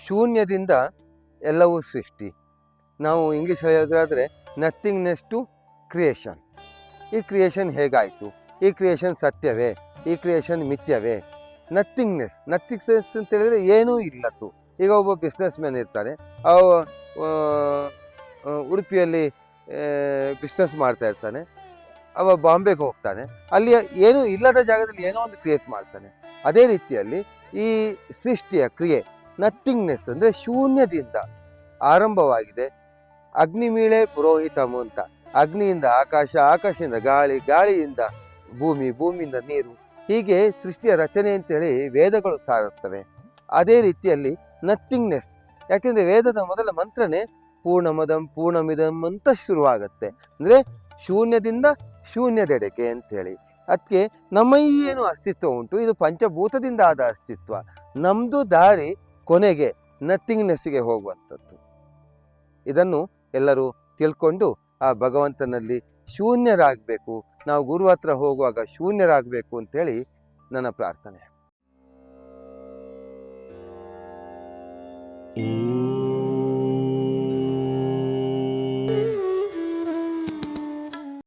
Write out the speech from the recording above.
ಶೂನ್ಯದಿಂದ ಎಲ್ಲವೂ ಸೃಷ್ಟಿ. ನಾವು ಇಂಗ್ಲೀಷಲ್ಲಿ ಹೇಳೋದಾದರೆ ನಥಿಂಗ್ನೆಸ್ ಟು ಕ್ರಿಯೇಷನ್. ಈ ಕ್ರಿಯೇಷನ್ ಹೇಗಾಯಿತು? ಈ ಕ್ರಿಯೇಷನ್ ಸತ್ಯವೇ? ಈ ಕ್ರಿಯೇಷನ್ ಮಿಥ್ಯವೇ? ನಥಿಂಗ್ನೆಸ್ ಅಂತ ಹೇಳಿದರೆ ಏನೂ ಇಲ್ಲತ್ತು. ಈಗ ಒಬ್ಬ ಬಿಸ್ನೆಸ್ ಮ್ಯಾನ್ ಇರ್ತಾನೆ, ಅವ ಉಡುಪಿಯಲ್ಲಿ ಬಿಸ್ನೆಸ್ ಮಾಡ್ತಾ ಇರ್ತಾನೆ. ಅವ ಬಾಂಬೆಗೆ ಹೋಗ್ತಾನೆ, ಅಲ್ಲಿ ಏನೂ ಇಲ್ಲದ ಜಾಗದಲ್ಲಿ ಏನೋ ಒಂದು ಕ್ರಿಯೇಟ್ ಮಾಡ್ತಾನೆ. ಅದೇ ರೀತಿಯಲ್ಲಿ ಈ ಸೃಷ್ಟಿಯ ಕ್ರಿಯೆ ನಥಿಂಗ್ನೆಸ್ ಅಂದರೆ ಶೂನ್ಯದಿಂದ ಆರಂಭವಾಗಿದೆ. ಅಗ್ನಿಮೀಳೆ ಪುರೋಹಿತಮು ಅಂತ, ಅಗ್ನಿಯಿಂದ ಆಕಾಶ, ಆಕಾಶದಿಂದ ಗಾಳಿ, ಗಾಳಿಯಿಂದ ಭೂಮಿ, ಭೂಮಿಯಿಂದ ನೀರು, ಹೀಗೆ ಸೃಷ್ಟಿಯ ರಚನೆ ಅಂತೇಳಿ ವೇದಗಳು ಸಾರುತ್ತವೆ. ಅದೇ ರೀತಿಯಲ್ಲಿ ನಥಿಂಗ್ನೆಸ್, ಯಾಕೆಂದರೆ ವೇದದ ಮೊದಲ ಮಂತ್ರನೇ ಪೂರ್ಣಮದಂ ಪೂರ್ಣಮಿದಂ ಅಂತ ಶುರುವಾಗುತ್ತೆ. ಅಂದರೆ ಶೂನ್ಯದಿಂದ ಶೂನ್ಯದೆಡೆಗೆ ಅಂಥೇಳಿ. ಅದಕ್ಕೆ ನಮ್ಮ ಈ ಏನು ಅಸ್ತಿತ್ವ ಉಂಟು, ಇದು ಪಂಚಭೂತದಿಂದ ಆದ ಅಸ್ತಿತ್ವ. ನಮ್ಮದು ದಾರಿ ಕೊನೆಗೆ ನಥಿಂಗ್ನೆಸ್ಸಿಗೆ ಹೋಗುವಂಥದ್ದು. ಇದನ್ನು ಎಲ್ಲರೂ ತಿಳ್ಕೊಂಡು ಆ ಭಗವಂತನಲ್ಲಿ ಶೂನ್ಯರಾಗಬೇಕು. ನಾವು ಗುರು ಹತ್ರ ಹೋಗುವಾಗ ಶೂನ್ಯರಾಗಬೇಕು ಅಂತೇಳಿ ನನ್ನ ಪ್ರಾರ್ಥನೆ.